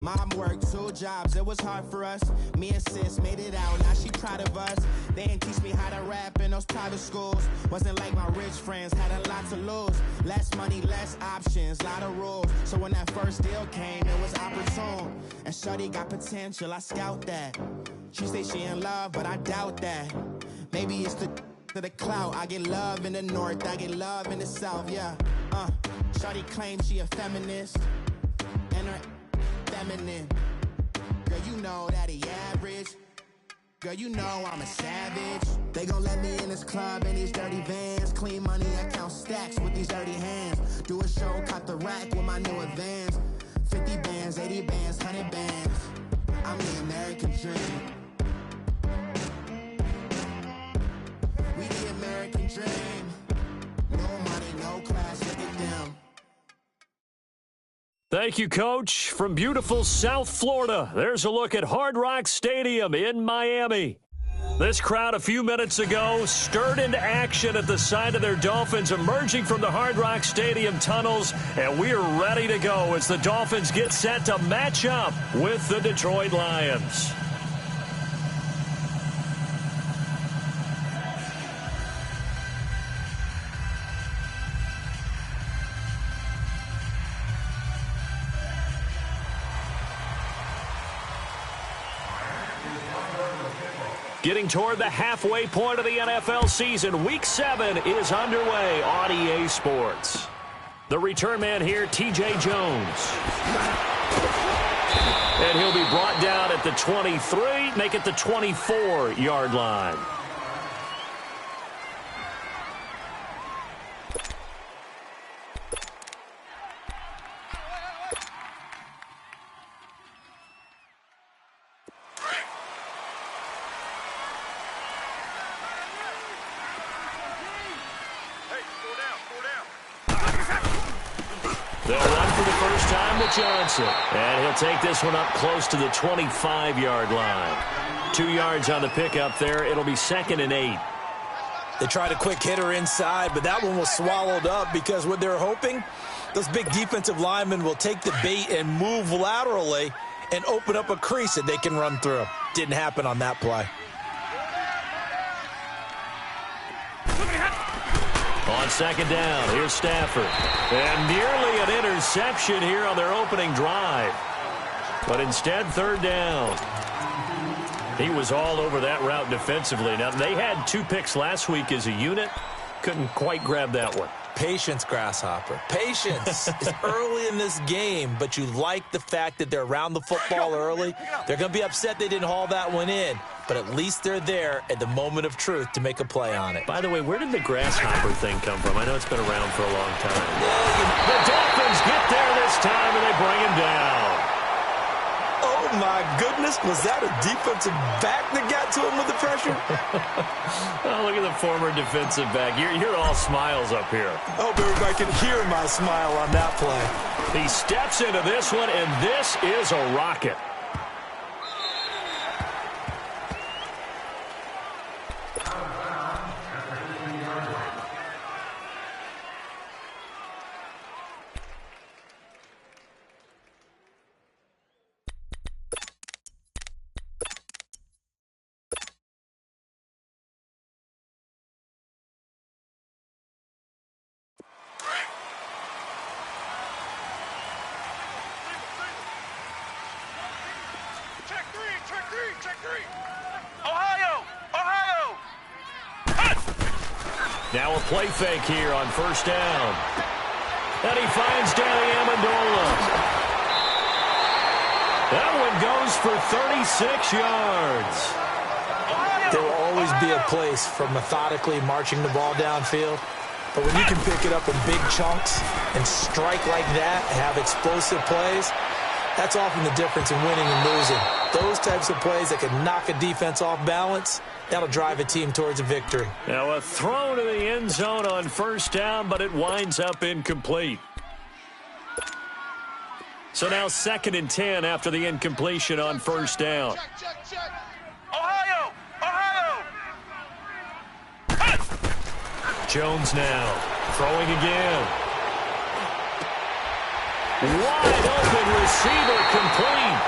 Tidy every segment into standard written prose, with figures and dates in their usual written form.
Mom worked 2 jobs, it was hard for us. Me and sis made it out, now she proud of us. They didn't teach me how to rap in those private schools. Wasn't like my rich friends, had a lot to lose. Less money, less options, lot of rules. So when that first deal came, it was opportune. And shorty got potential, I scout that. She say she in love, but I doubt that. Maybe it's the clout. I get love in the north, I get love in the south, yeah. Shorty claims she a feminist, and her feminine. Girl, you know that he average. Girl, you know I'm a savage. They gon' let me in this club in these dirty vans. Clean money, I count stacks with these dirty hands. Do a show, caught the rack with my new advance. 50 bands, 80 bands, 100 bands. I'm the American dream. We the American dream. No money, no class, look at them. Thank you, Coach. From beautiful South Florida, there's a look at Hard Rock Stadium in Miami. This crowd a few minutes ago stirred into action at the side of their Dolphins emerging from the Hard Rock Stadium tunnels, and we are ready to go as the Dolphins get set to match up with the Detroit Lions. Getting toward the halfway point of the NFL season, Week 7 is underway on EA Sports. The return man here, TJ Jones. And he'll be brought down at the 23, make it the 24-yard line. Johnson, and he'll take this one up close to the 25-yard line. 2 yards on the pickup there. It'll be 2nd and 8. They tried a quick hitter inside, but that one was swallowed up because what they're hoping, those big defensive linemen will take the bait and move laterally and open up a crease that they can run through. Didn't happen on that play. On 2nd down, here's Stafford. And nearly an interception here on their opening drive. But instead, 3rd down. He was all over that route defensively. Now, they had 2 picks last week as a unit. Couldn't quite grab that one. Patience, Grasshopper. Patience is early in this game, but you like the fact that they're around the football early. They're going to be upset they didn't haul that one in, but at least they're there at the moment of truth to make a play on it. By the way, where did the Grasshopper thing come from? I know it's been around for a long time. The Dolphins get there this time, and they bring him down. Oh, my goodness. Was that a defensive back that got to him with the pressure? Oh, look at the former defensive back. You're all smiles up here. I hope everybody can hear my smile on that play. He steps into this one, and this is a rocket. Now a play fake here on 1st down. And he finds Danny Amendola. That one goes for 36 yards. There will always be a place for methodically marching the ball downfield. But when you can pick it up in big chunks and strike like that, have explosive plays, that's often the difference in winning and losing. Those types of plays that can knock a defense off balance, that'll drive a team towards a victory. Now a throw to the end zone on 1st down, but it winds up incomplete. So now 2nd and 10 after the incompletion on 1st down. Check. Ohio! Jones now throwing again. Wide open receiver complete.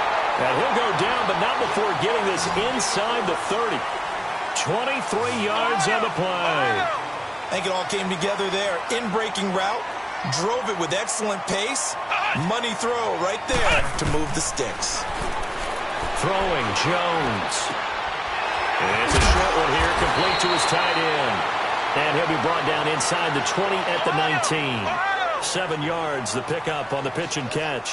And he'll go down, but not before getting this inside the 30. 23 yards on the play. I think it all came together there. In-breaking route, drove it with excellent pace. Money throw right there to move the sticks. Throwing Jones. And it's a short one here, complete to his tight end. And he'll be brought down inside the 20 at the 19. 7 yards, the pickup on the pitch and catch.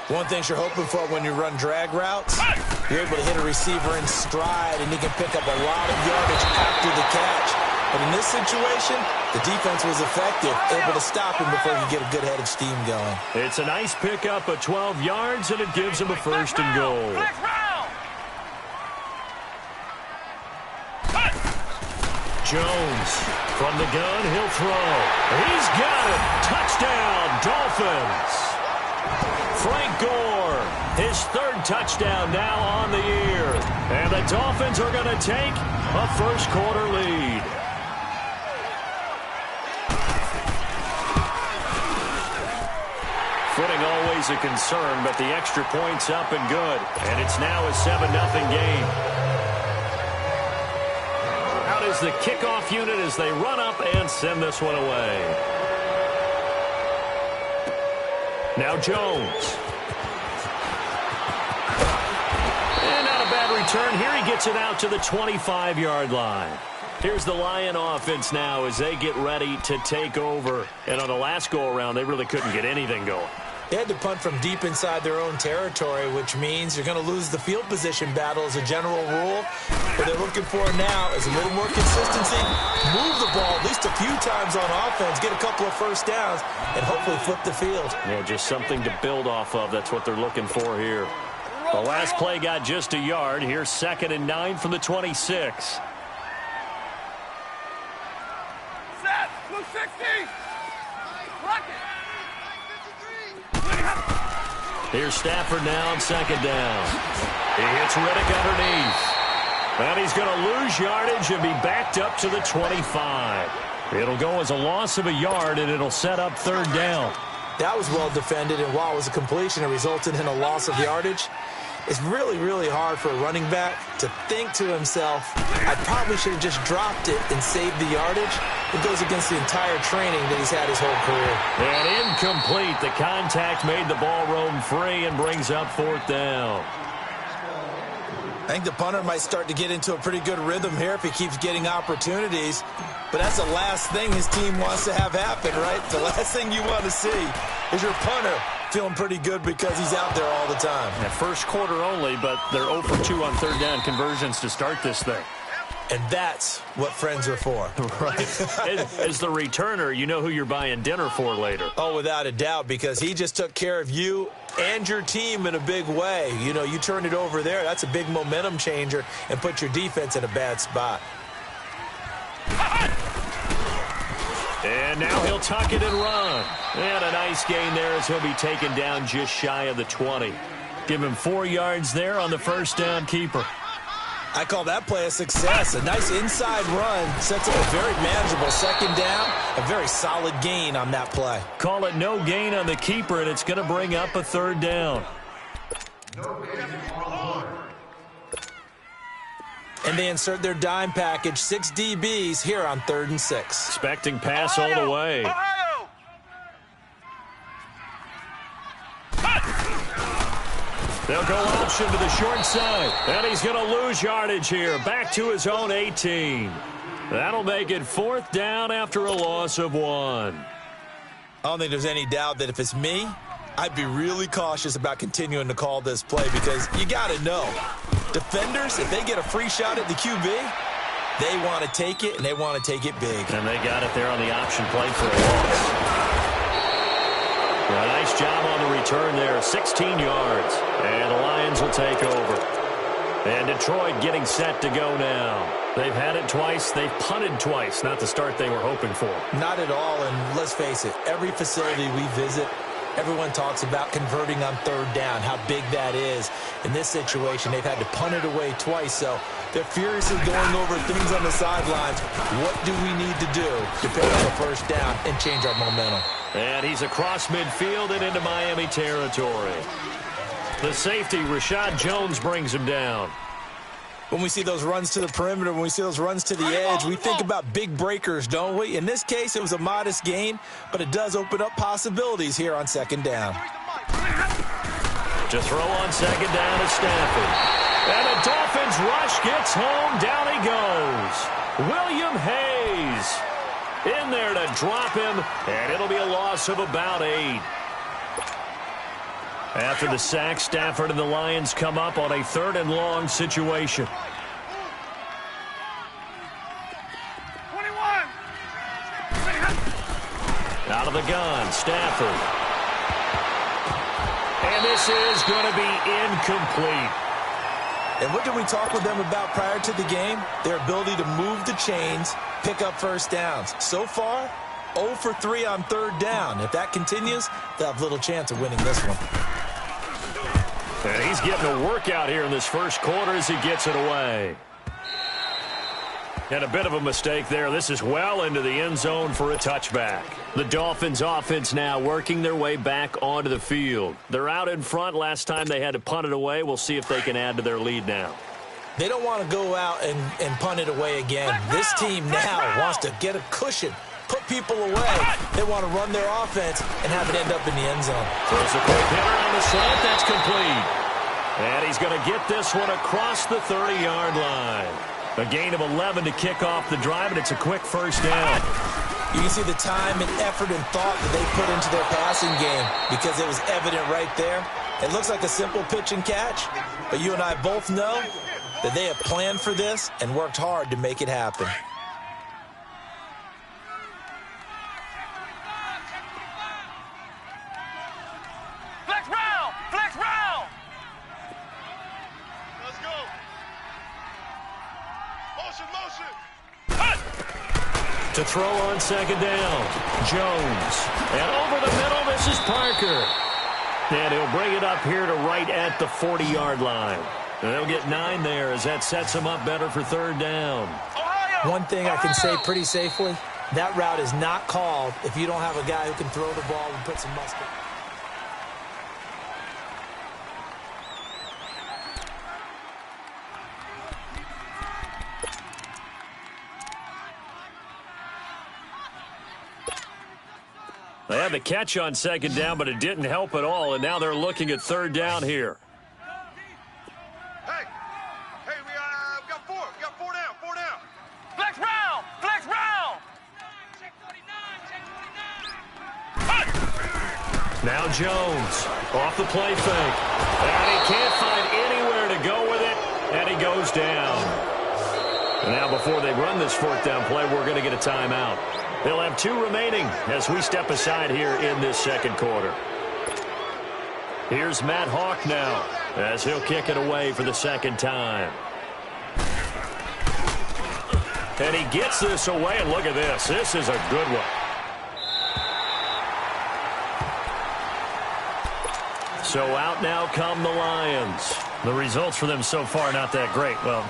One thing you're hoping for when you run drag routes, you're able to hit a receiver in stride, and he can pick up a lot of yardage after the catch. But in this situation, the defense was effective, able to stop him before you get a good head of steam going. It's a nice pickup of 12 yards, and it gives him a first and goal. Jones from the gun, he'll throw. He's got it. Touchdown, Dolphins. Frank Gore, his 3rd touchdown now on the year. And the Dolphins are going to take a first-quarter lead. Footing always a concern, but the extra point's up and good. And it's now a 7-0 game. Out is the kickoff unit as they run up and send this one away. Now Jones. And not a bad return. Here he gets it out to the 25-yard line. Here's the Lion offense now as they get ready to take over. And on the last go-around, they really couldn't get anything going. They had to punt from deep inside their own territory, which means you're going to lose the field position battle as a general rule. What they're looking for now is a little more consistency, move the ball at least a few times on offense, get a couple of first downs, and hopefully flip the field. Yeah, just something to build off of. That's what they're looking for here. The last play got just a yard. Here's 2nd and 9 from the 26. Set, 260. Block it. Here's Stafford now on 2nd down. He hits Riddick underneath. And he's going to lose yardage and be backed up to the 25. It'll go as a loss of a yard, and it'll set up 3rd down. That was well defended, and while it was a completion, it resulted in a loss of yardage. It's really, really hard for a running back to think to himself, I probably should have just dropped it and saved the yardage. It goes against the entire training that he's had his whole career. And incomplete. The contact made the ball roam free and brings up 4th down. I think the punter might start to get into a pretty good rhythm here if he keeps getting opportunities. But that's the last thing his team wants to have happen, right? The last thing you want to see is your punter feeling pretty good because he's out there all the time. At first quarter only, but they're 0 for 2 on 3rd down conversions to start this thing. And that's what friends are for. Right. As the returner, you know who you're buying dinner for later. Oh, without a doubt, because he just took care of you and your team in a big way. You know, you turned it over there. That's a big momentum changer and put your defense in a bad spot. And now he'll tuck it and run. And a nice gain there as he'll be taken down just shy of the 20. Give him 4 yards there on the first down keeper. I call that play a success. A nice inside run sets up a very manageable 2nd down. A very solid gain on that play. Call it no gain on the keeper, and it's going to bring up a 3rd down. And they insert their dime package, 6 DBs here on 3rd and 6. Expecting pass all the way. They'll go option to the short side. And he's going to lose yardage here. Back to his own 18. That'll make it 4th down after a loss of 1. I don't think there's any doubt that if it's me, I'd be really cautious about continuing to call this play because you got to know. Defenders, if they get a free shot at the QB, they want to take it, and they want to take it big. And they got it there on the option play for a loss. A nice job on the return there, 16 yards. And the Lions will take over. And Detroit getting set to go now. They've had it twice. They've punted twice. Not the start they were hoping for. Not at all, and let's face it, every facility we visit, everyone talks about converting on 3rd down, how big that is. In this situation, they've had to punt it away twice, so they're furiously going over things on the sidelines. What do we need to do to pick up a first down and change our momentum? And he's across midfield and into Miami territory. The safety, Rashad Jones, brings him down. When we see those runs to the perimeter, when we see those runs to the edge, we think about big breakers, don't we? In this case, it was a modest gain, but it does open up possibilities here on second down. To throw on second down is Stafford. And the Dolphins rush gets home. Down he goes. William Hayes in there to drop him, and it'll be a loss of about 8. After the sack, Stafford and the Lions come up on a 3rd and long situation. 21. Out of the gun, Stafford. And this is going to be incomplete. And what did we talk with them about prior to the game? Their ability to move the chains, pick up first downs. So far, 0 for 3 on 3rd down. If that continues, they'll have little chance of winning this one. And he's getting a workout here in this first quarter as he gets it away. And a bit of a mistake there. This is well into the end zone for a touchback. The Dolphins offense now working their way back onto the field. They're out in front. Last time they had to punt it away. We'll see if they can add to their lead now. They don't want to go out and punt it away again. This team now wants to get a cushion, put people away. They want to run their offense and have it end up in the end zone. Throws a quick hitter on the slant. That's complete. And he's going to get this one across the 30-yard line. A gain of 11 to kick off the drive, and it's a quick first down. You can see the time and effort and thought that they put into their passing game because it was evident right there. It looks like a simple pitch and catch, but you and I both know that they have planned for this and worked hard to make it happen. Flex round! Flex round! Let's go. Motion. To throw on second down, Jones. And over the middle, this is Parker. And he'll bring it up here to right at the 40-yard line. And they'll get 9 there as that sets him up better for 3rd down. One thing I can say pretty safely, that route is not called if you don't have a guy who can throw the ball and put some muscle. They had the catch on second down, but it didn't help at all, and now they're looking at 3rd down here. Hey, we got 4. We got 4 down. 4 down. Flex round! Flex round! Check 49. Now Jones off the play fake. And he can't find anywhere to go with it, and he goes down. And now before they run this 4th down play, we're going to get a timeout. They'll have 2 remaining as we step aside here in this second quarter. Here's Matt Hawk now as he'll kick it away for the 2nd time. And he gets this away, and look at this. This is a good one. So out now come the Lions. The results for them so far not that great. Well,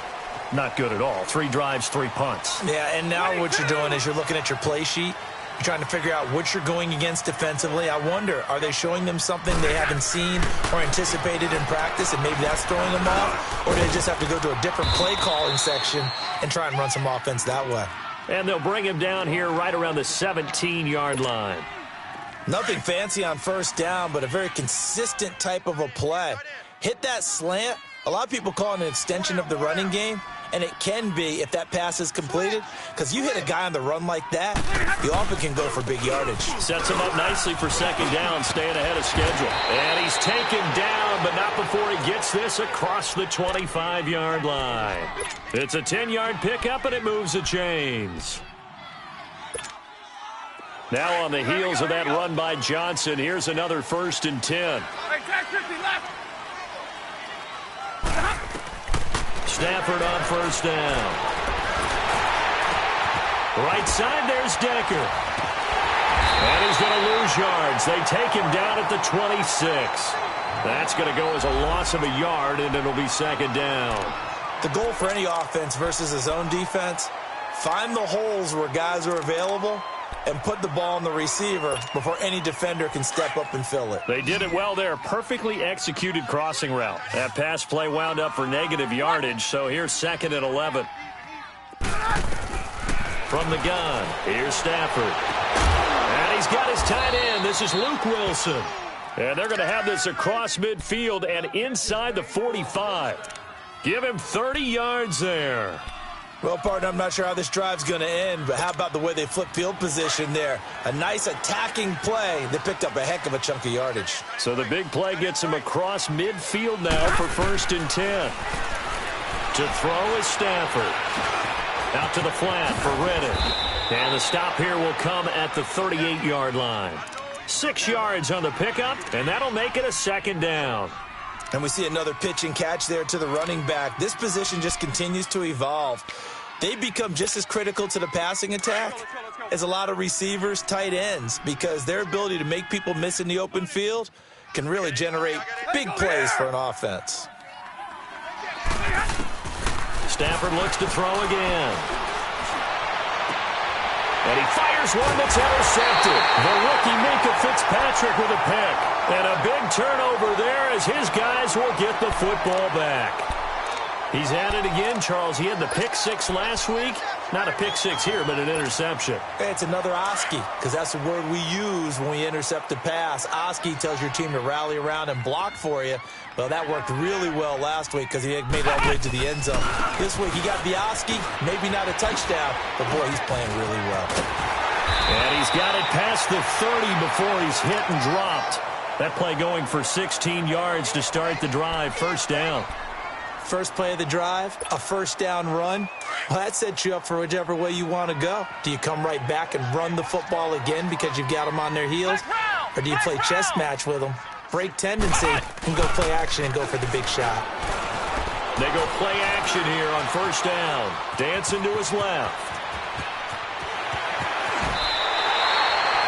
not good at all. 3 drives, 3 punts. Yeah, and now what you're doing is you're looking at your play sheet. You're trying to figure out what you're going against defensively. I wonder, are they showing them something they haven't seen or anticipated in practice, and maybe that's throwing them off? Or do they just have to go to a different play calling section and try and run some offense that way? And they'll bring him down here right around the 17-yard line. Nothing fancy on 1st down, but a very consistent type of a play. Hit that slant. A lot of people call it an extension of the running game. And it can be if that pass is completed, because you hit a guy on the run like that, you often can go for big yardage. Sets him up nicely for 2nd down, staying ahead of schedule. And he's taken down, but not before he gets this across the 25-yard line. It's a 10-yard pickup, and it moves the chains. Now on the heels of that run by Johnson, here's another 1st and 10. Hey, Jack 50 left. Stafford on 1st down. Right side, there's Decker. And he's going to lose yards. They take him down at the 26. That's going to go as a loss of a yard, and it'll be second down. The goal for any offense versus a zone defense, find the holes where guys are available and put the ball on the receiver before any defender can step up and fill it. They did it well there. Perfectly executed crossing route. That pass play wound up for negative yardage, so here's second and 11. From the gun, here's Stafford. And he's got his tight end. This is Luke Wilson. And they're going to have this across midfield and inside the 45. Give him 30 yards there. Well, partner, I'm not sure how this drive's going to end, but how about the way they flip field position there? A nice attacking play that picked up a heck of a chunk of yardage. So the big play gets him across midfield now for 1st and 10. To throw is Stafford. Out to the flat for Reddick. And the stop here will come at the 38-yard line. 6 yards on the pickup, and that'll make it a second down. And we see another pitch and catch there to the running back. This position just continues to evolve. They become just as critical to the passing attack as a lot of receivers, tight ends, because their ability to make people miss in the open field can really generate big plays for an offense. Stafford looks to throw again. And he fires one that's intercepted. The rookie Minka Fitzpatrick with a pick. And a big turnover there as his guys will get the football back. He's at it again, Charles. He had the pick six last week. Not a pick six here, but an interception. It's another Oski, because that's the word we use when we intercept a pass. Oski tells your team to rally around and block for you. Well, that worked really well last week because he made it all the way to the end zone. This week he got the Oski, maybe not a touchdown, but boy, he's playing really well. And he's got it past the 30 before he's hit and dropped. That play going for 16 yards to start the drive. First down. First play of the drive, a first down run. Well, that sets you up for whichever way you want to go. Do you come right back and run the football again because you've got them on their heels? Or do you play chess match with them, break tendency, and go play action and go for the big shot? They go play action here on first down. Dancing to his left.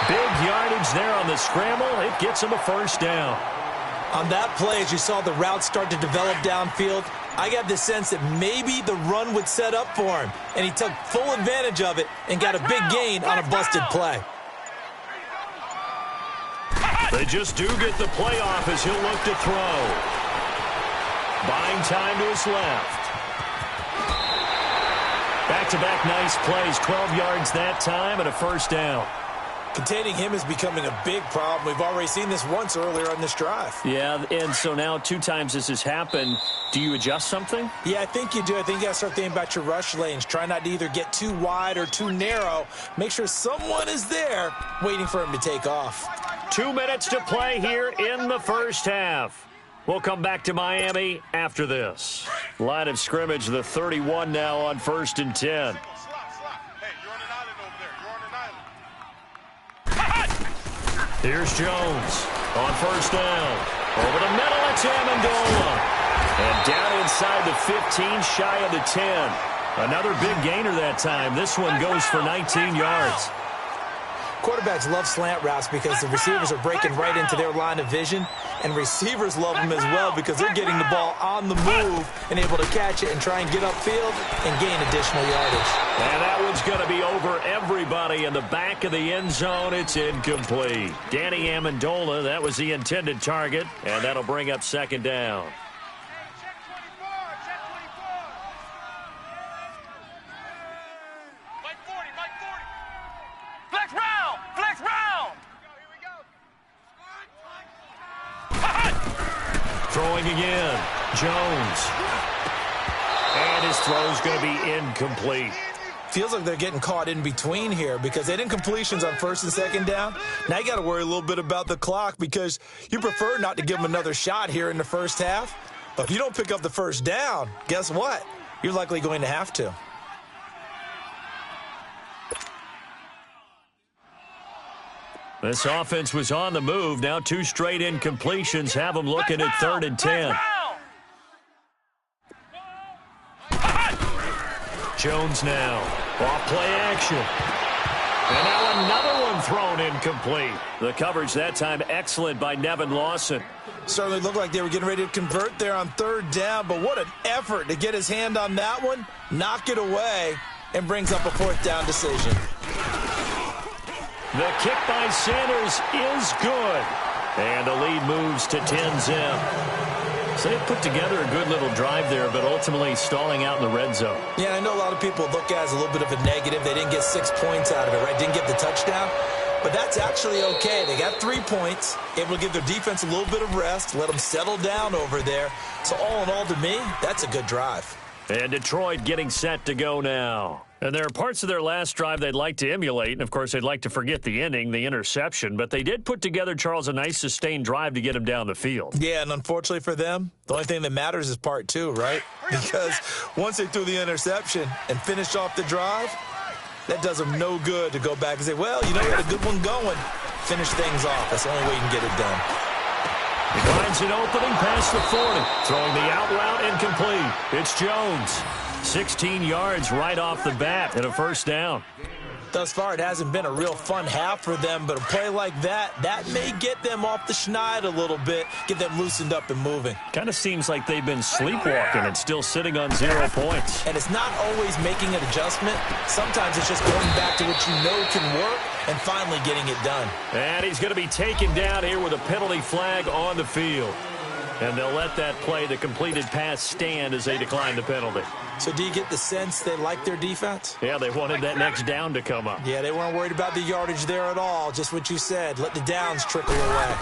Big yardage there on the scramble. It gets him a first down. On that play, as you saw the route start to develop downfield, I got the sense that maybe the run would set up for him, and he took full advantage of it and got a big gain on a busted play. They just do get the play off as he'll look to throw. Buying time to his left. Back-to-back nice plays, 12 yards that time and a first down. Containing him is becoming a big problem. We've already seen this once earlier on this drive. Yeah, and so now 2 times this has happened. Do you adjust something? Yeah, I think you do. I think you got to start thinking about your rush lanes. Try not to either get too wide or too narrow. Make sure someone is there waiting for him to take off. 2 minutes to play here in the first half. We'll come back to Miami after this. Line of scrimmage, the 31 now on 1st and 10. Here's Jones on first down. Over the middle, it's Amendola. And down inside the 15, shy of the 10. Another big gainer that time. This one goes for 19 yards. Quarterbacks love slant routes because the receivers are breaking right into their line of vision, and receivers love them as well because they're getting the ball on the move and able to catch it and try and get upfield and gain additional yardage. And that one's going to be over everybody in the back of the end zone. It's incomplete. Danny Amendola, that was the intended target, and that'll bring up second down. Throwing again, Jones. And his throw's going to be incomplete. Feels like they're getting caught in between here because they didn't completions on first and second down. Now you got to worry a little bit about the clock because you prefer not to give them another shot here in the first half. But if you don't pick up the first down, guess what? You're likely going to have to. This offense was on the move. Now 2 straight incompletions have them looking at 3rd and 10. Jones now. Off play action. And now another one thrown incomplete. The coverage that time excellent by Nevin Lawson. Certainly looked like they were getting ready to convert there on third down, but what an effort to get his hand on that one, knock it away, and brings up a fourth down decision. The kick by Sanders is good. And the lead moves to 10-zip. So they put together a good little drive there, but ultimately stalling out in the red zone. Yeah, I know a lot of people look at it as a little bit of a negative. They didn't get 6 points out of it, right? Didn't get the touchdown. But that's actually okay. They got 3 points, able to give their defense a little bit of rest, let them settle down over there. So all in all, to me, that's a good drive. And Detroit getting set to go now. And there are parts of their last drive they'd like to emulate, and, of course, they'd like to forget the ending, the interception. But they did put together, Charles, a nice sustained drive to get him down the field. Yeah, and unfortunately for them, the only thing that matters is part 2, right? Because once they threw the interception and finished off the drive, that does them no good to go back and say, well, you know, we had a good one going. Finish things off. That's the only way you can get it done. He finds an opening past the 40. Throwing the out route incomplete. It's Jones. 16 yards right off the bat and a first down. Thus far, it hasn't been a real fun half for them, but a play like that may get them off the schneid a little bit, get them loosened up and moving. Kind of seems like they've been sleepwalking and still sitting on 0 points. And it's not always making an adjustment. Sometimes it's just going back to what you know can work and finally getting it done. And he's going to be taken down here with a penalty flag on the field. And they'll let that play, the completed pass, stand as they decline the penalty. So do you get the sense they like their defense? Yeah, they wanted that next down to come up. Yeah, they weren't worried about the yardage there at all. Just what you said. Let the downs trickle away.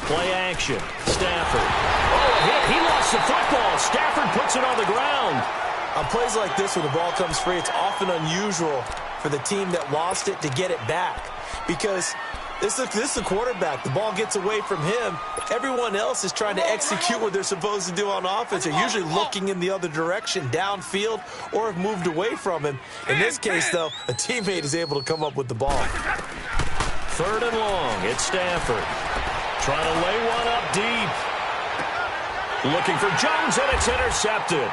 Play action. Stafford. Oh, a hit. He lost the football. Stafford puts it on the ground. On plays like this, when the ball comes free, it's often unusual for the team that lost it to get it back. Because this is the quarterback. The ball gets away from him. Everyone else is trying to execute what they're supposed to do on offense. They're usually looking in the other direction, downfield, or have moved away from him. In this case, though, a teammate is able to come up with the ball. 3rd and long. It's Stafford. Trying to lay one up deep. Looking for Jones, and it's intercepted.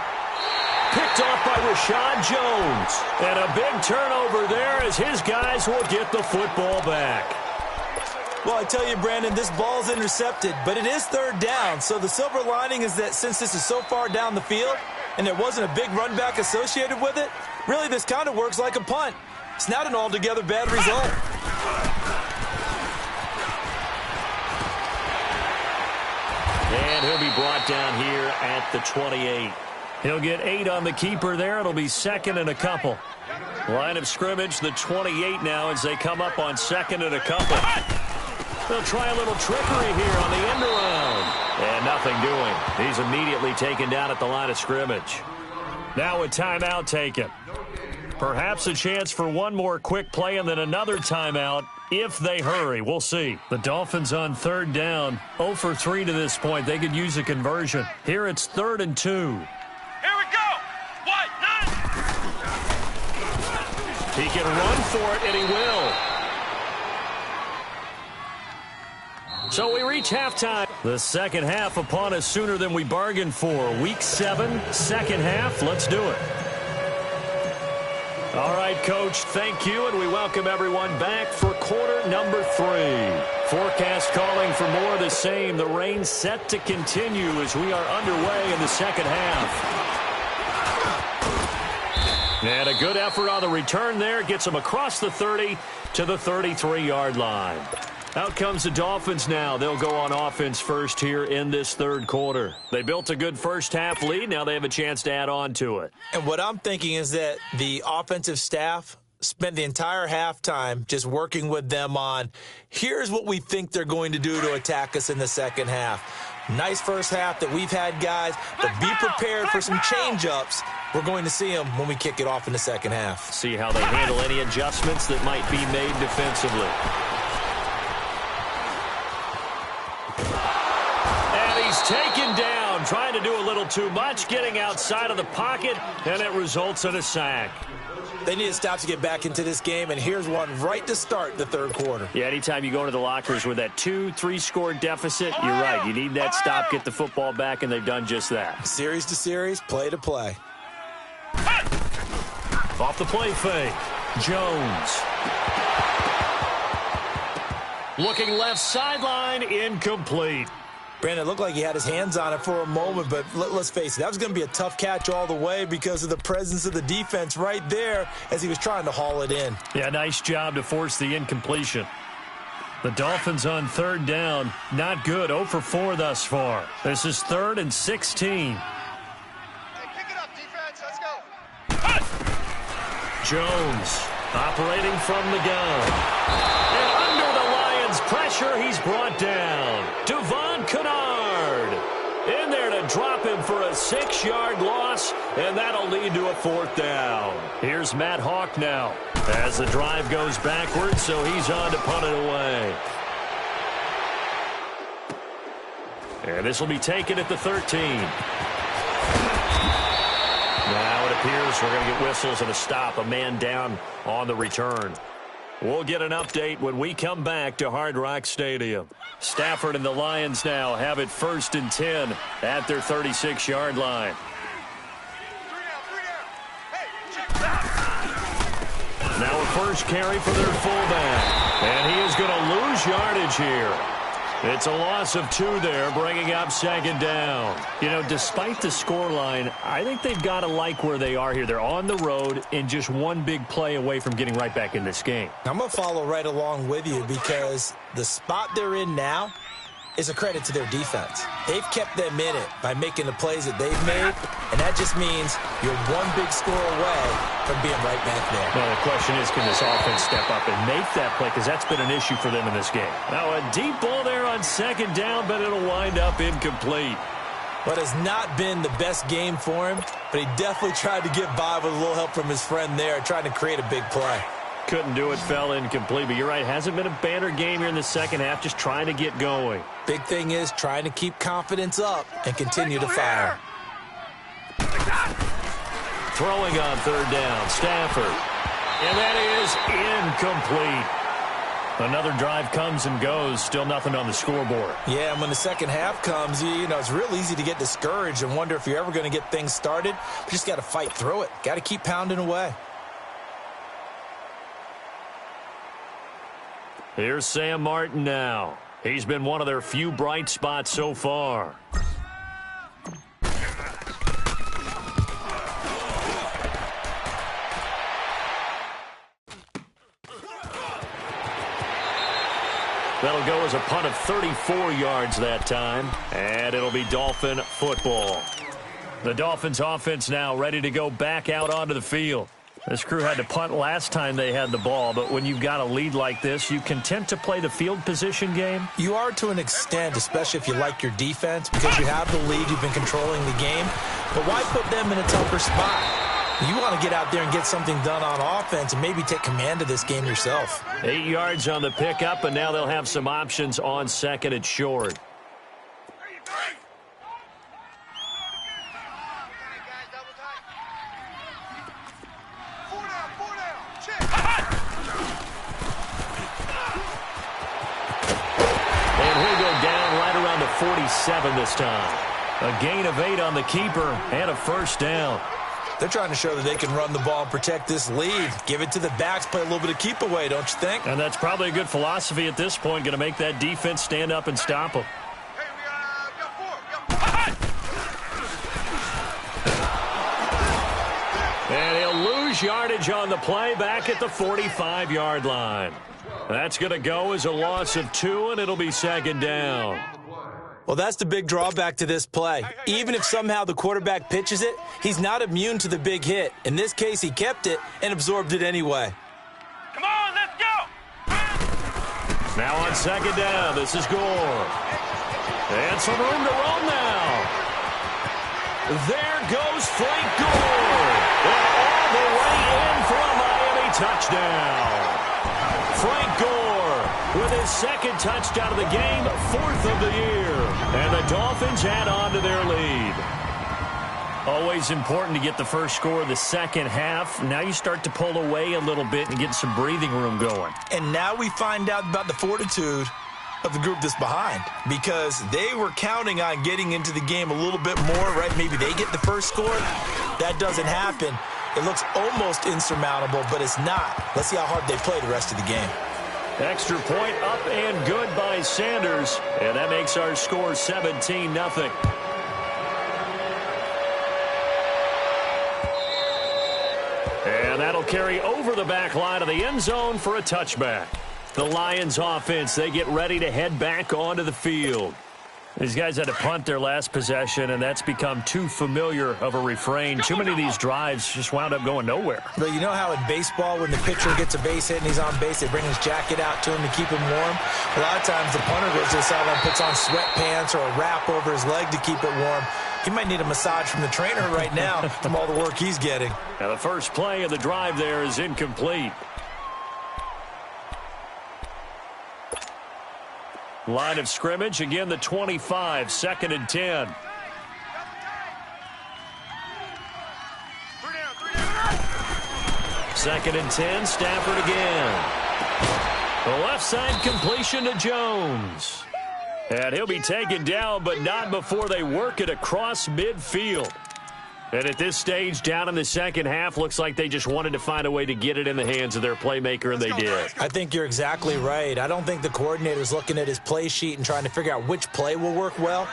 Picked off by Rashad Jones. And a big turnover there as his guys will get the football back. Well, I tell you, Brandon, this ball's intercepted, but it is 3rd down. So the silver lining is that since this is so far down the field and there wasn't a big run back associated with it, really this kind of works like a punt. It's not an altogether bad result. And he'll be brought down here at the 28. He'll get 8 on the keeper there. It'll be 2nd and a couple. Line of scrimmage, the 28 now as they come up on 2nd and a couple. They'll try a little trickery here on the end around. And nothing doing. He's immediately taken down at the line of scrimmage. Now a timeout taken. Perhaps a chance for one more quick play and then another timeout if they hurry. We'll see. The Dolphins on 3rd down. 0 for 3 to this point. They could use a conversion. Here it's 3rd and 2. Here we go. What? None. He can run for it, and he will. So we reach halftime. The second half upon us sooner than we bargained for. Week 7, second half. Let's do it. All right, Coach, thank you, and we welcome everyone back for quarter number 3. Forecast calling for more of the same. The rain set to continue as we are underway in the second half. And a good effort on the return there. Gets them across the 30 to the 33-yard line. Out comes the Dolphins now. They'll go on offense first here in this 3rd quarter. They built a good first-half lead. Now they have a chance to add on to it. And what I'm thinking is that the offensive staff spent the entire halftime just working with them on, here's what we think they're going to do to attack us in the second half. Nice first half that we've had, guys, but be prepared for some change-ups. We're going to see them when we kick it off in the second half. See how they handle any adjustments that might be made defensively. Taken down, trying to do a little too much, getting outside of the pocket, and it results in a sack. They need a stop to get back into this game, and here's one right to start the 3rd quarter. Yeah, anytime you go into the lockers with that 2-3 score deficit, you're right. You need that stop, get the football back, and they've done just that. Series to series, play to play. Off the play fake. Jones. Looking left sideline, incomplete. Brandon, it looked like he had his hands on it for a moment, but let's face it, that was going to be a tough catch all the way because of the presence of the defense right there as he was trying to haul it in. Yeah, nice job to force the incompletion. The Dolphins on third down, not good, 0 for 4 thus far. This is 3rd and 16. Hey, pick it up, defense. Let's go. Jones operating from the gun. And under the Lions' pressure, he's brought down. Devon Kennard in there to drop him for a 6-yard loss, and that'll lead to a 4th down. Here's Matt Hawk now as the drive goes backwards, so he's on to punt it away. And this will be taken at the 13. Now it appears we're going to get whistles and a stop, a man down on the return. We'll get an update when we come back to Hard Rock Stadium. Stafford and the Lions now have it 1st and 10 at their 36-yard line. 3 down. Hey, check that. Now a first carry for their fullback. And he is going to lose yardage here. It's a loss of 2 there, bringing up 2nd down. You know, despite the scoreline, I think they've got to like where they are here. They're on the road and just one big play away from getting right back in this game. I'm going to follow right along with you because the spot they're in now is a credit to their defense. They've kept them in it by making the plays that they've made, and that just means you're one big score away from being right back there. Well, the question is, can this offense step up and make that play? Because that's been an issue for them in this game. Now, a deep ball there on 2nd down, but it'll wind up incomplete. But it's not been the best game for him, but he definitely tried to get by with a little help from his friend there, trying to create a big play. Couldn't do it, fell incomplete. But you're right, hasn't been a banner game here in the second half, just trying to get going. Big thing is trying to keep confidence up and continue to fire. Throwing on 3rd down, Stafford. And that is incomplete. Another drive comes and goes, still nothing on the scoreboard. Yeah, and when the second half comes, you know, it's real easy to get discouraged and wonder if you're ever going to get things started. You just got to fight through it. Got to keep pounding away. Here's Sam Martin now. He's been one of their few bright spots so far. That'll go as a punt of 34 yards that time, and it'll be Dolphin football. The Dolphins offense now ready to go back out onto the field. This crew had to punt last time they had the ball, but when you've got a lead like this, you content to play the field position game? You are to an extent, especially if you like your defense, because you have the lead, you've been controlling the game. But why put them in a tougher spot? You want to get out there and get something done on offense and maybe take command of this game yourself. 8 yards on the pickup, and now they'll have some options on 2nd and short. And he'll go down right around the 47 this time. A gain of 8 on the keeper and a 1st down. They're trying to show that they can run the ball and protect this lead. Give it to the backs, play a little bit of keep away, don't you think? And that's probably a good philosophy at this point, going to make that defense stand up and stop them. Hey, we got 4. And he'll lose yardage on the play back at the 45-yard line. That's going to go as a loss of 2, and it'll be 2nd down. Well, that's the big drawback to this play. Even if somehow the quarterback pitches it, he's not immune to the big hit. In this case, he kept it and absorbed it anyway. Come on, let's go. Now on 2nd down, this is Gore. And some room to roam now. There goes Frank Gore. And all the way in for a Miami touchdown. Frank Gore with his 2nd touchdown of the game, 4th of the year. And the Dolphins add on to their lead. Always important to get the first score of the second half. Now you start to pull away a little bit and get some breathing room going. And now we find out about the fortitude of the group that's behind, because they were counting on getting into the game a little bit more, right? Maybe they get the first score. That doesn't happen. It looks almost insurmountable, but it's not. Let's see how hard they play the rest of the game. Extra point up and good by Sanders. And that makes our score 17-0. And that'll carry over the back line of the end zone for a touchback. The Lions offense, they get ready to head back onto the field. These guys had to punt their last possession, and that's become too familiar of a refrain. Too many of these drives just wound up going nowhere. But you know how in baseball, when the pitcher gets a base hit and he's on base, they bring his jacket out to him to keep him warm? A lot of times the punter goes to the sideline, puts on sweatpants or a wrap over his leg to keep it warm. He might need a massage from the trainer right now from all the work he's getting. Now the first play of the drive there is incomplete. Line of scrimmage, again the 25, 2nd and 10. 3 down. 2nd and 10, Stafford again. The left side completion to Jones. And he'll be taken down, but not before they work it across midfield. And at this stage, down in the second half, looks like they just wanted to find a way to get it in the hands of their playmaker, and they did. I think you're exactly right. I don't think the coordinator's looking at his play sheet and trying to figure out which play will work well.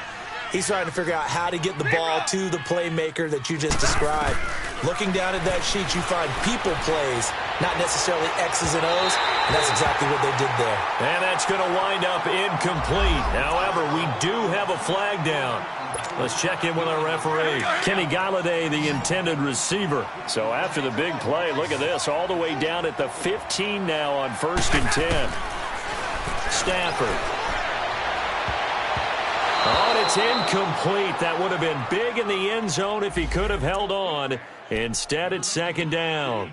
He's trying to figure out how to get the ball to the playmaker that you just described. Looking down at that sheet, you find people plays, not necessarily X's and O's, and that's exactly what they did there. And that's going to wind up incomplete. However, we do have a flag down. Let's check in with our referee. Kenny Galladay, the intended receiver. So after the big play, look at this, all the way down at the 15 now on 1st and 10. Stafford. Oh, and it's incomplete. That would have been big in the end zone if he could have held on. Instead, it's 2nd down.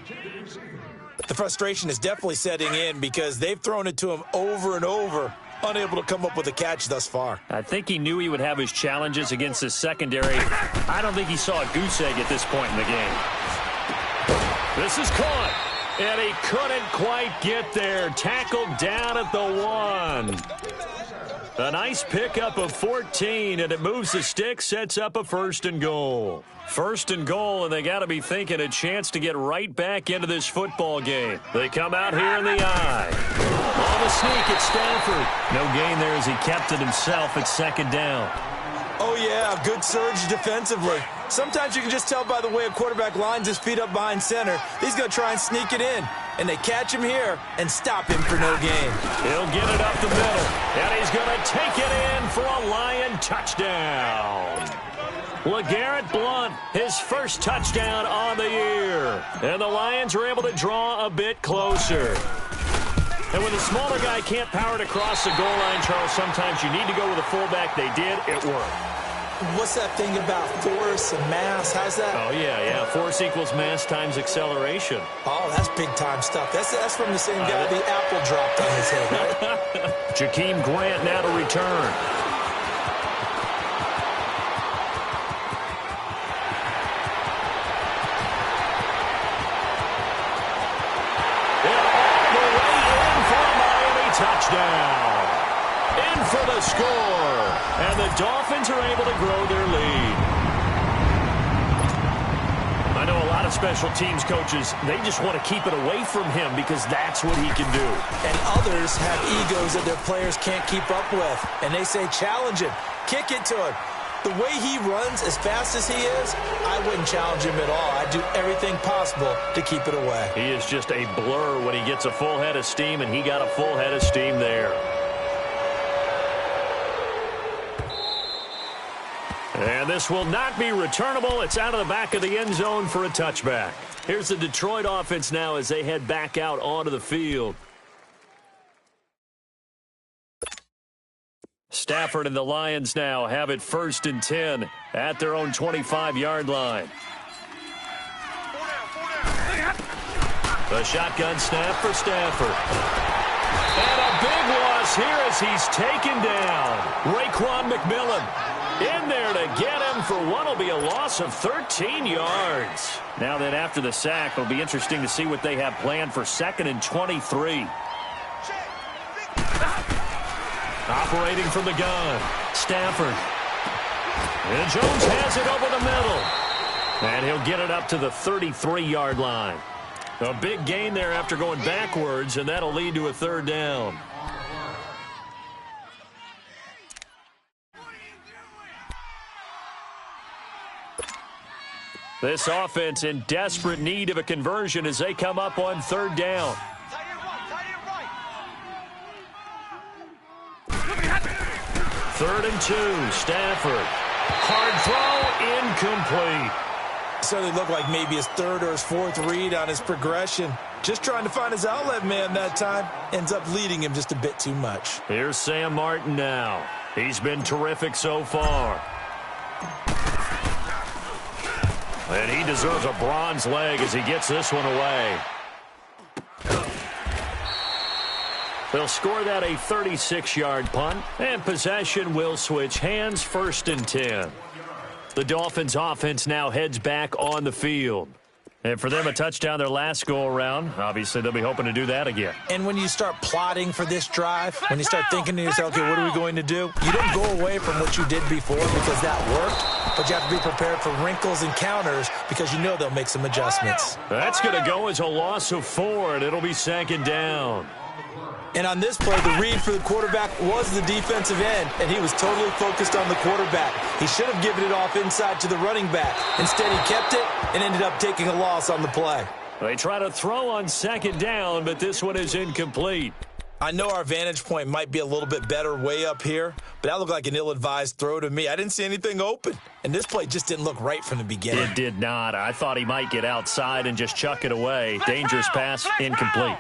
The frustration is definitely setting in because they've thrown it to him over and over, unable to come up with a catch thus far. I think he knew he would have his challenges against his secondary. I don't think he saw a goose egg at this point in the game. This is caught, and he couldn't quite get there. Tackled down at the 1. A nice pickup of 14, and it moves the stick, sets up a 1st and goal. 1st and goal, and they got to be thinking a chance to get right back into this football game. They come out here in the eye. On the sneak, it's Stafford. No gain there as he kept it himself at 2nd down. Oh, yeah, good surge defensively. Sometimes you can just tell by the way a quarterback lines his feet up behind center. He's going to try and sneak it in. And they catch him here and stop him for no gain. He'll get it up the middle. And he's going to take it in for a Lion touchdown. LeGarrette Blount, his first touchdown on the year. And the Lions are able to draw a bit closer. And when the smaller guy can't power it across the goal line, Charles, sometimes you need to go with a fullback. They did. It worked. What's that thing about force and mass? How's that? Oh, yeah. Force equals mass times acceleration. Oh, that's big-time stuff. That's from the same guy the apple dropped on his head, right? Jakeem Grant now to return. Touchdown. In for the score. And the Dolphins are able to grow their lead. I know a lot of special teams coaches, they just want to keep it away from him because that's what he can do. And others have egos that their players can't keep up with. And they say, challenge him. Kick it to him. The way he runs as fast as he is, I wouldn't challenge him at all. I'd do everything possible to keep it away. He is just a blur when he gets a full head of steam, and he got a full head of steam there. And this will not be returnable. It's out of the back of the end zone for a touchback. Here's the Detroit offense now as they head back out onto the field. Stafford and the Lions now have it 1st and 10 at their own 25-yard line. 4 down. The shotgun snap for Stafford. And a big loss here as he's taken down. Raekwon McMillan in there to get him for what will be a loss of 13 yards. Now then, after the sack, it'll be interesting to see what they have planned for 2nd and 23. Operating from the gun, Stafford. And Jones has it over the middle. And he'll get it up to the 33-yard line. A big gain there after going backwards, and that'll lead to a third down. This offense in desperate need of a conversion as they come up on third down. Third and 2, Stafford. Hard throw, incomplete. Certainly looked like maybe his third or his fourth read on his progression. Just trying to find his outlet man that time. Ends up leading him just a bit too much. Here's Sam Martin now. He's been terrific so far. And he deserves a bronze leg as he gets this one away. They'll score that a 36-yard punt, and possession will switch hands, 1st and 10. The Dolphins offense now heads back on the field. And for them, a touchdown their last go-around. Obviously, they'll be hoping to do that again. And when you start plotting for this drive, when you start thinking to yourself, okay, what are we going to do? You don't go away from what you did before because that worked, but you have to be prepared for wrinkles and counters because you know they'll make some adjustments. That's going to go as a loss of 4, and it'll be 2nd down. And on this play, the read for the quarterback was the defensive end, and he was totally focused on the quarterback. He should have given it off inside to the running back. Instead, he kept it and ended up taking a loss on the play. They try to throw on 2nd down, but this one is incomplete. I know our vantage point might be a little bit better way up here, but that looked like an ill-advised throw to me. I didn't see anything open, and this play just didn't look right from the beginning. It did not. I thought he might get outside and just chuck it away. Dangerous pass, incomplete.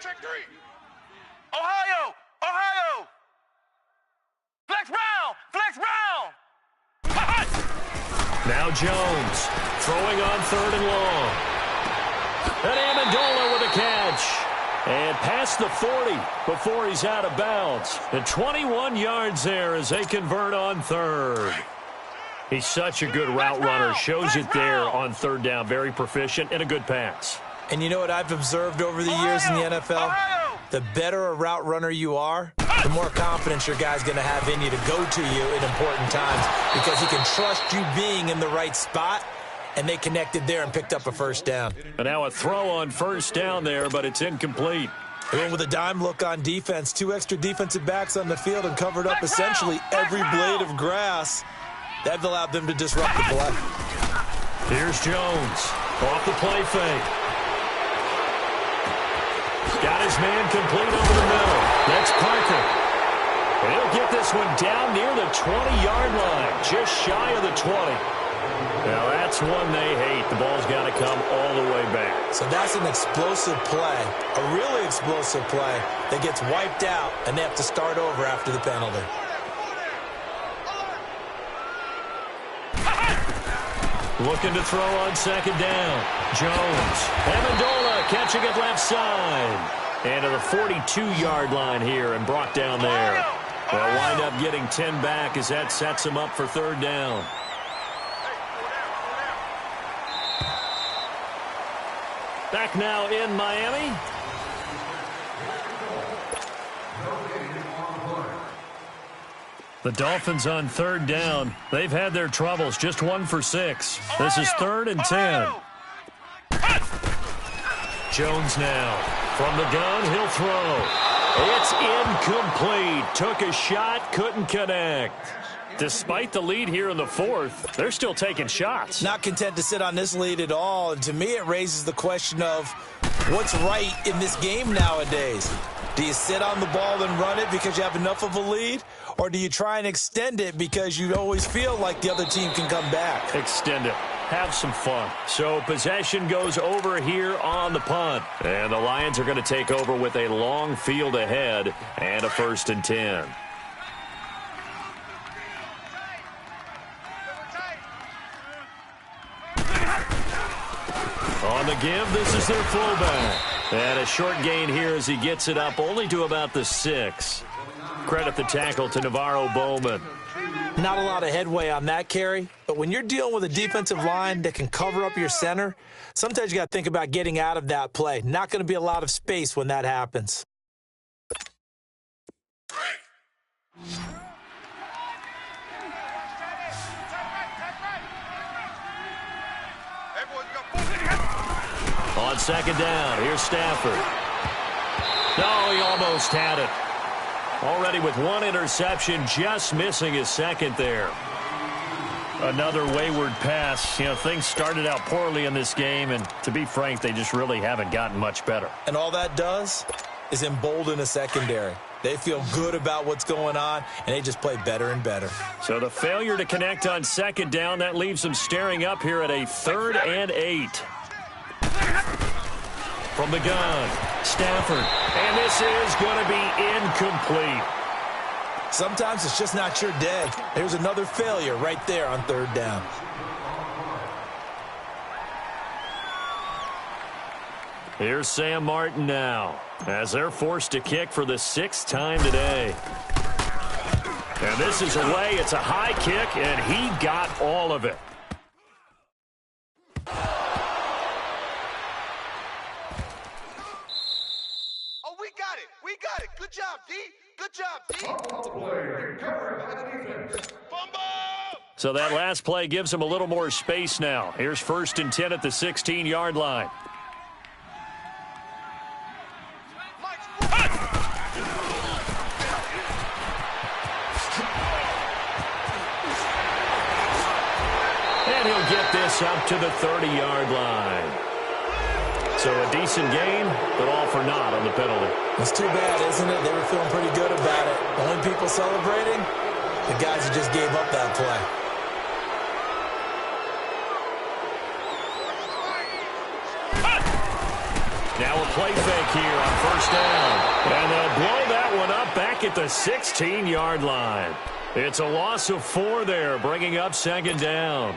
Check three. Ohio. Flex round. Now Jones throwing on 3rd and long. And Amendola with a catch. And past the 40 before he's out of bounds. And 21 yards there as they convert on 3rd. He's such a good route runner. Shows it there on 3rd down. Very proficient and a good pass. And you know what I've observed over the years in the NFL? The better a route runner you are, the more confidence your guy's going to have in you to go to you in important times because he can trust you being in the right spot, and they connected there and picked up a 1st down. And now a throw on 1st down there, but it's incomplete. They went with a dime look on defense, 2 extra defensive backs on the field and covered up essentially every blade of grass. That allowed them to disrupt the play. Here's Jones off the play fake. Got his man complete over the middle. That's Parker. And he'll get this one down near the 20-yard line, just shy of the 20. Now, that's one they hate. The ball's got to come all the way back. So that's an explosive play, a really explosive play that gets wiped out, and they have to start over after the penalty. Looking to throw on 2nd down. Jones. Amendola catching it left side. And to the 42-yard line here and brought down there. They'll wind up getting 10 back as that sets them up for 3rd down. Back now in Miami. The Dolphins on 3rd down. They've had their troubles, just 1 for 6. This is 3rd and 10. Jones now. From the gun, he'll throw. It's incomplete. Took a shot, couldn't connect. Despite the lead here in the 4th, they're still taking shots. Not content to sit on this lead at all. And to me, it raises the question of what's right in this game nowadays. Do you sit on the ball and run it because you have enough of a lead? Or do you try and extend it because you always feel like the other team can come back? Extend it. Have some fun. So possession goes over here on the punt. And the Lions are going to take over with a long field ahead and a 1st and 10. On the give, this is their fullback. And a short gain here as he gets it up only to about the 6. Credit the tackle to Navarro Bowman. Not a lot of headway on that carry, but when you're dealing with a defensive line that can cover up your center, sometimes you got to think about getting out of that play. Not going to be a lot of space when that happens. On second down, here's Stafford. No, he almost had it. Already with one interception, just missing his second there. Another wayward pass. You know, things started out poorly in this game, and to be frank, they just really haven't gotten much better. And all that does is embolden a secondary. They feel good about what's going on, and they just play better and better. So the failure to connect on second down, that leaves them staring up here at a 3rd and 8. From the gun, Stafford. And this is going to be incomplete. Sometimes it's just not your day. There's another failure right there on 3rd down. Here's Sam Martin now, as they're forced to kick for the 6th time today. And this is away. It's a high kick, and he got all of it. Oh, we got it. We got it. Good job, D. Good job, D. Fumble! So that last play gives him a little more space now. Here's 1st and 10 at the 16-yard line. And he'll get this up to the 30-yard line. So a decent gain, but all for naught on the penalty. It's too bad, isn't it? They were feeling pretty good about it. The only people celebrating, the guys who just gave up that play. Now a play fake here on 1st down. And they'll blow that one up back at the 16-yard line. It's a loss of 4 there, bringing up 2nd down.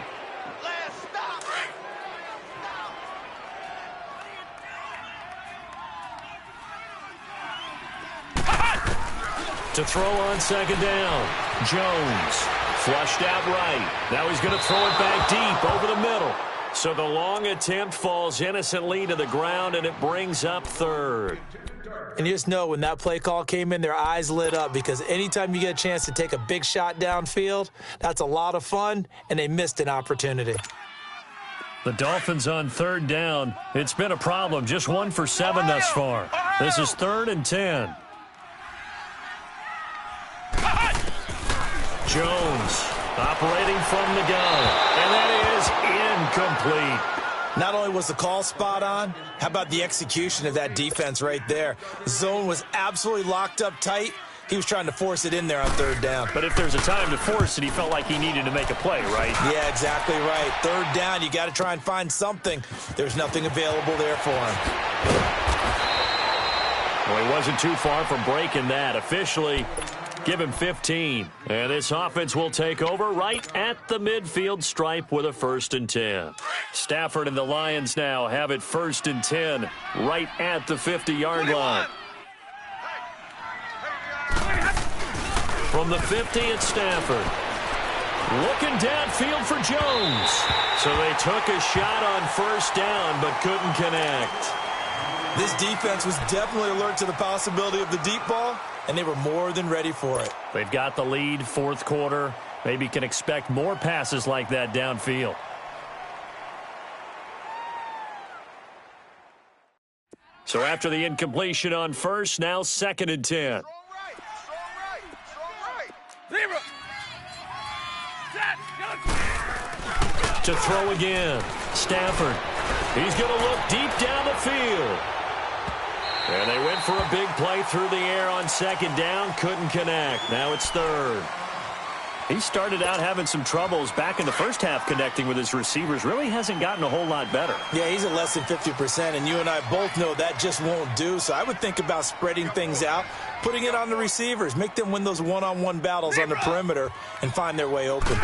To throw on 2nd down. Jones flushed out right. Now he's going to throw it back deep over the middle. So the long attempt falls innocently to the ground, and it brings up 3rd. And you just know when that play call came in, their eyes lit up, because anytime you get a chance to take a big shot downfield, that's a lot of fun, and they missed an opportunity. The Dolphins on 3rd down. It's been a problem. Just 1 for 7 thus far. This is 3rd and 10. Jones operating from the gun, and that is incomplete. Not only was the call spot on, how about the execution of that defense right there? The zone was absolutely locked up tight. He was trying to force it in there on 3rd down. But if there's a time to force it, he felt like he needed to make a play, right? Yeah, exactly right. 3rd down, you got to try and find something. There's nothing available there for him. Well, he wasn't too far from breaking that. Officially, give him 15. And this offense will take over right at the midfield stripe with a 1st and 10. Stafford and the Lions now have it 1st and 10 right at the 50-yard line. From the 50, it's Stafford. Looking downfield for Jones. So they took a shot on 1st down but couldn't connect. This defense was definitely alert to the possibility of the deep ball, and they were more than ready for it. They've got the lead, 4th quarter. Maybe can expect more passes like that downfield. So after the incompletion on 1st, now 2nd and 10. To throw again, Stafford. He's going to look deep down the field. And they went for a big play through the air on 2nd down. Couldn't connect. Now it's 3rd. He started out having some troubles back in the first half connecting with his receivers. Really hasn't gotten a whole lot better. Yeah, he's at less than 50%, and you and I both know that just won't do. So I would think about spreading things out, putting it on the receivers, make them win those one-on-one battles on the perimeter and find their way open.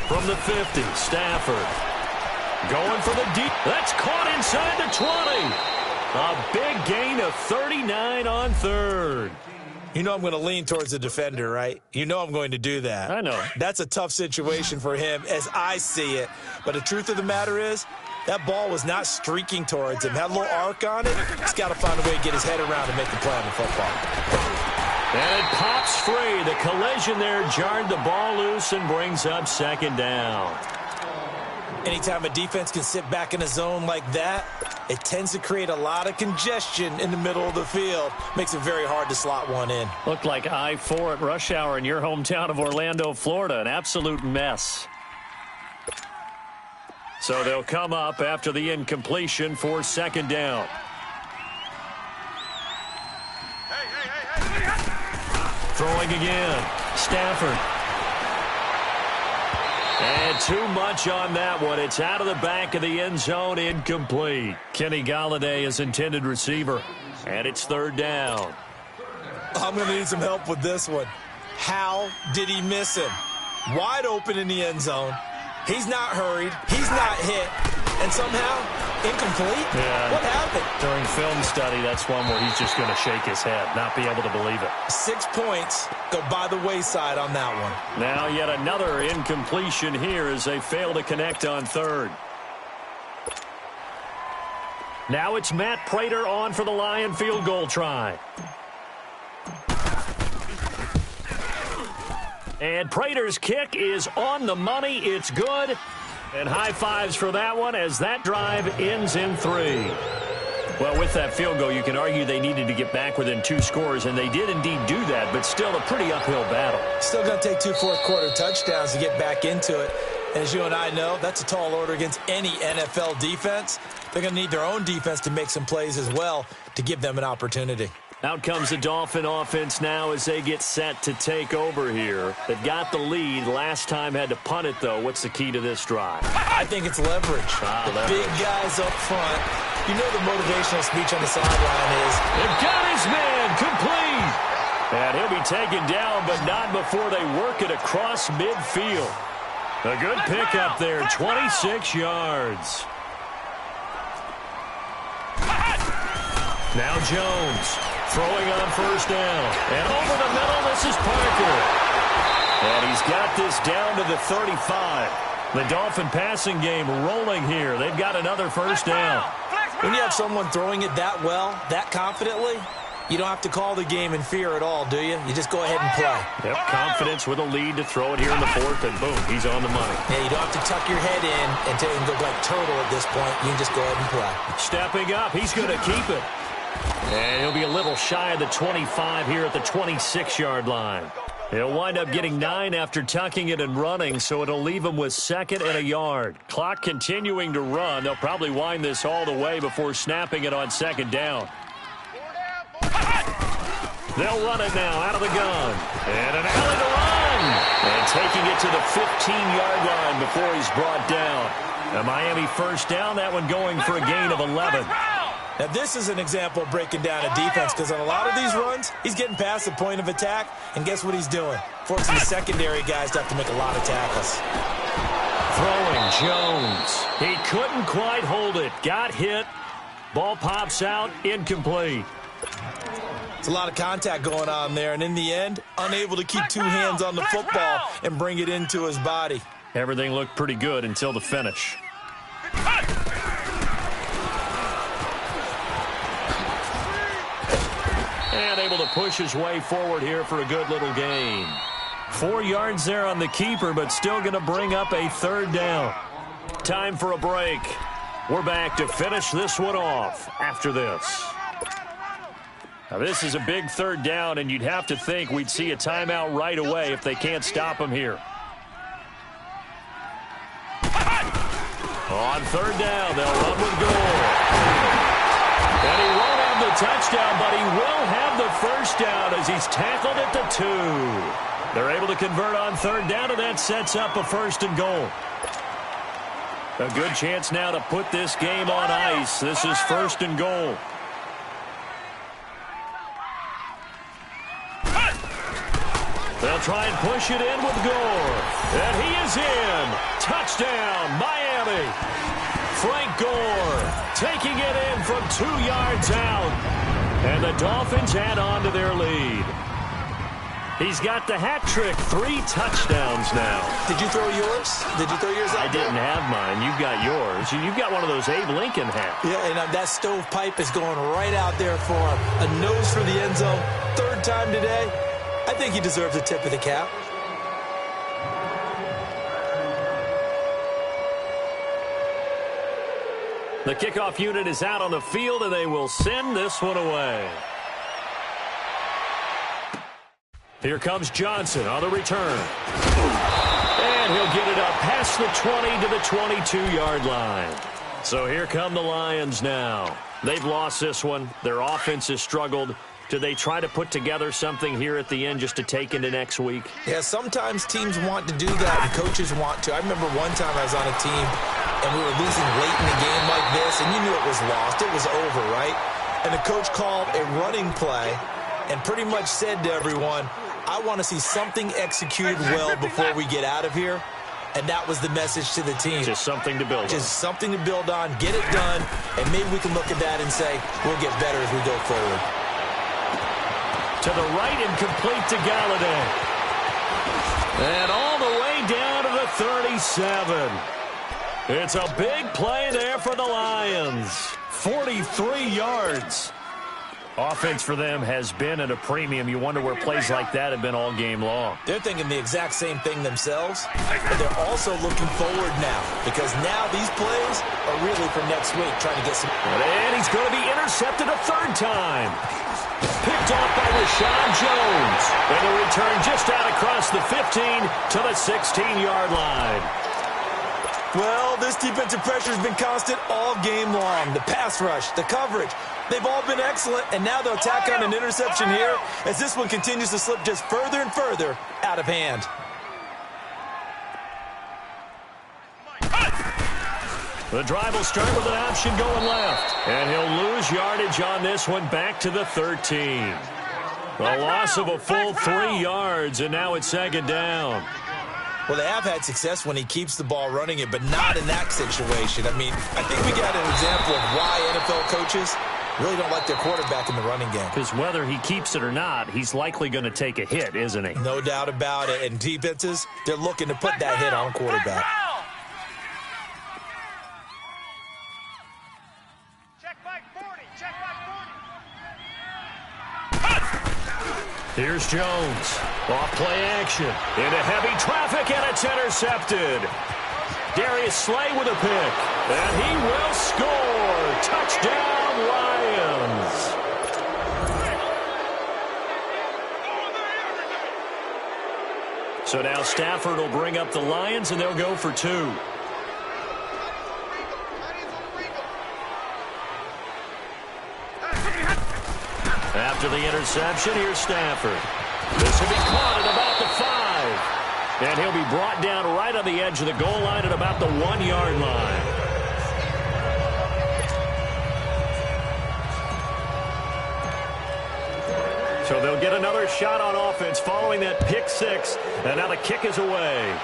From the 50, Stafford. Going for the deep. That's caught inside the 20. A big gain of 39 on 3rd. You know I'm going to lean towards the defender, right? You know I'm going to do that. I know. That's a tough situation for him as I see it. But the truth of the matter is, that ball was not streaking towards him. Had a little arc on it. He's got to find a way to get his head around and make the play on the football. And it pops free. The collision there jarred the ball loose and brings up 2nd down. Anytime a defense can sit back in a zone like that, it tends to create a lot of congestion in the middle of the field. Makes it very hard to slot one in. Looked like I-4 at rush hour in your hometown of Orlando, Florida. An absolute mess. So they'll come up after the incompletion for second down. Throwing again. Stafford. And too much on that one. It's out of the back of the end zone, incomplete. Kenny Golladay is intended receiver. And it's third down. I'm going to need some help with this one. How did he miss him? Wide open in the end zone. He's not hurried. He's not hit. And somehow, incomplete? Yeah. What happened? During film study, that's one where he's just going to shake his head, not be able to believe it. 6 points go by the wayside on that one. Now yet another incompletion here as they fail to connect on third. Now it's Matt Prater on for the Lion field goal try. And Prater's kick is on the money. It's good. And high fives for that one as that drive ends in 3. Well, with that field goal, you can argue they needed to get back within 2 scores, and they did indeed do that, but still a pretty uphill battle. Still going to take 2 fourth-quarter touchdowns to get back into it. As you and I know, that's a tall order against any NFL defense. They're going to need their own defense to make some plays as well to give them an opportunity. Out comes the Dolphin offense now as they get set to take over here. They've got the lead. Last time had to punt it, though. What's the key to this drive? I think it's leverage. Big guys up front. You know the motivational speech on the sideline is, they've got his man complete. And he'll be taken down, but not before they work it across midfield. A good pickup there, 26 yards. Now Jones. Throwing on first down. And over the middle, this is Parker. And he's got this down to the 35. The Dolphin passing game rolling here. They've got another first down. When you have someone throwing it that well, that confidently, you don't have to call the game in fear at all, do you? You just go ahead and play. Yep, confidence with a lead to throw it here in the fourth, and boom, he's on the money. Yeah, you don't have to tuck your head in and go like turtle at this point. You can just go ahead and play. Stepping up, he's going to keep it. And he'll be a little shy of the 25 here at the 26-yard line. He'll wind up getting 9 after tucking it and running, so it'll leave him with 2nd and a yard. Clock continuing to run. They'll probably wind this all the way before snapping it on 2nd down. They'll run it now out of the gun. And an alley to run. And taking it to the 15-yard line before he's brought down. A Miami first down, that one going for a gain of 11. Now, this is an example of breaking down a defense because on a lot of these runs, he's getting past the point of attack, and guess what he's doing? Forcing the secondary guys to have to make a lot of tackles. Throwing Jones. He couldn't quite hold it. Got hit. Ball pops out. Incomplete. It's a lot of contact going on there, and in the end, unable to keep 2 hands on the football and bring it into his body. Everything looked pretty good until the finish. And able to push his way forward here for a good little gain. 4 yards there on the keeper, but still going to bring up a 3rd down. Time for a break. We're back to finish this one off after this. Now, this is a big 3rd down, and you'd have to think we'd see a timeout right away if they can't stop him here. On 3rd down, they'll run with Gore. And he won't have the touchdown, but he will have the first down as he's tackled at the 2. They're able to convert on 3rd down, and that sets up a 1st and goal. A good chance now to put this game on ice. This is 1st and goal. They'll try and push it in with Gore. And he is in. Touchdown, Miami. Frank Gore taking it in from 2 yards out. And the Dolphins add on to their lead. He's got the hat trick, 3 touchdowns now. Did you throw yours? Did you throw yours out? I didn't have mine. You've got yours. You've got one of those Abe Lincoln hats. Yeah, and that stovepipe is going right out there for him. A nose for the end zone. 3rd time today. I think he deserves a tip of the cap. The kickoff unit is out on the field, and they will send this one away. Here comes Johnson on the return. And he'll get it up past the 20 to the 22-yard line. So here come the Lions now. They've lost this one. Their offense has struggled. Do they try to put together something here at the end just to take into next week? Yeah, sometimes teams want to do that, and coaches want to. I remember one time I was on a team, and we were losing late in a game like this, and you knew it was lost. It was over, right? And the coach called a running play and pretty much said to everyone, I want to see something executed well before we get out of here. And that was the message to the team. Just something to build on. Just something to build on, get it done, and maybe we can look at that and say, we'll get better as we go forward. To the right and complete to Galladay. And all the way down to the 37. It's a big play there for the Lions. 43 yards. Offense for them has been at a premium. You wonder where plays like that have been all game long. They're thinking the exact same thing themselves, but they're also looking forward now because now these plays are really for next week, trying to get some. And he's going to be intercepted a third time. Picked off by Rashawn Jones. And the return just out across the 15 to the 16-yard line. Well, this defensive pressure has been constant all game long. The pass rush, the coverage, they've all been excellent, and now they'll tack on an interception here as this one continues to slip just further and further out of hand. The drive will start with an option going left, and he'll lose yardage on this one back to the 13. A loss of a full 3 yards, and now it's second down. Well, they have had success when he keeps the ball running it, but not in that situation. I mean, I think we got an example of why NFL coaches really don't like their quarterback in the running game. Because whether he keeps it or not, he's likely going to take a hit, isn't he? No doubt about it. And defenses, they're looking to put that hit on quarterback. Check back 40. Check back 40. Here's Jones. Off play action. Into heavy traffic, and it's intercepted. Darius Slay with a pick. And he will score. Touchdown, Lions. So now Stafford will bring up the Lions, and they'll go for 2. After the interception, here's Stafford. This will be caught at about the 5. And he'll be brought down right on the edge of the goal line at about the 1-yard line. So they'll get another shot on offense following that pick 6. And now the kick is away.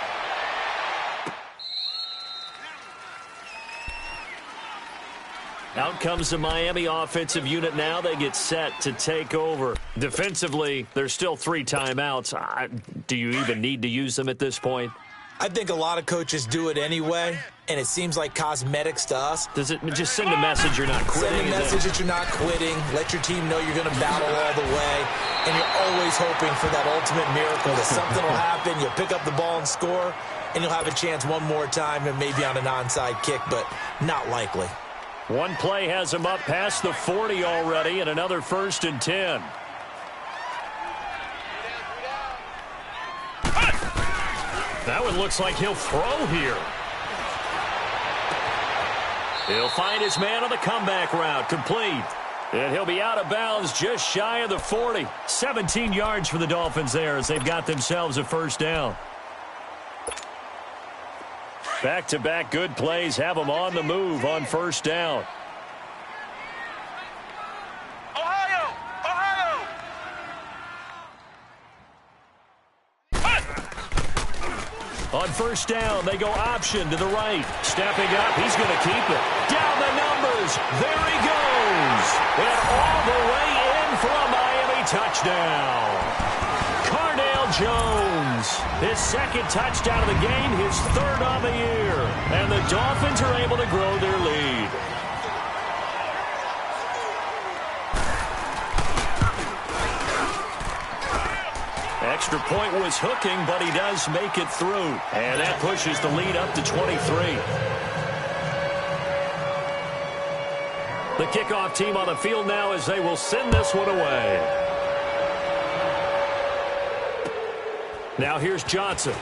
Out comes the Miami offensive unit now. They get set to take over. Defensively, there's still 3 timeouts. Do you even need to use them at this point? I think a lot of coaches do it anyway, and it seems like cosmetics to us. Does it just send a message you're not quitting? Send a message that you're not quitting. Let your team know you're going to battle all the way, and you're always hoping for that ultimate miracle that something will happen, you'll pick up the ball and score, and you'll have a chance one more time and maybe on an onside kick, but not likely. One play has him up past the 40 already, and another 1st and 10. That one looks like he'll throw here. He'll find his man on the comeback route, complete. And he'll be out of bounds just shy of the 40. 17 yards for the Dolphins there as they've got themselves a 1st down. Back-to-back good plays have them on the move on 1st down. Ohio! Ohio! On 1st down, they go option to the right. Stepping up, he's going to keep it. Down the numbers. There he goes. And all the way in for a Miami touchdown. Jones, his 2nd touchdown of the game, his 3rd on the year. And the Dolphins are able to grow their lead. Extra point was hooking, but he does make it through. And that pushes the lead up to 23. The kickoff team on the field now as they will send this one away. Now here's Johnson.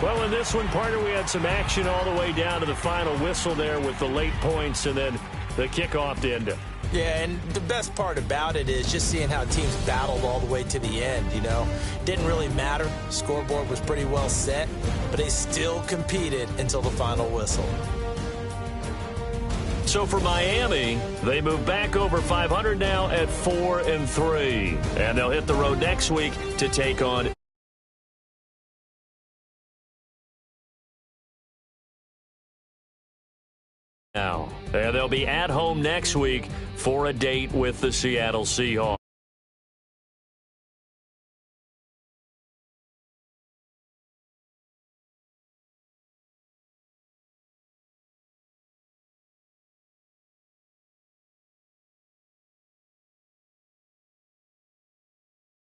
Well, in this one, partner, we had some action all the way down to the final whistle there with the late points and then the kickoff to end it. Yeah, and the best part about it is just seeing how teams battled all the way to the end, you know. Didn't really matter. Scoreboard was pretty well set, but they still competed until the final whistle. So for Miami, they move back over 500 now at 4-3. And they'll hit the road next week to take on now. And they'll be at home next week for a date with the Seattle Seahawks.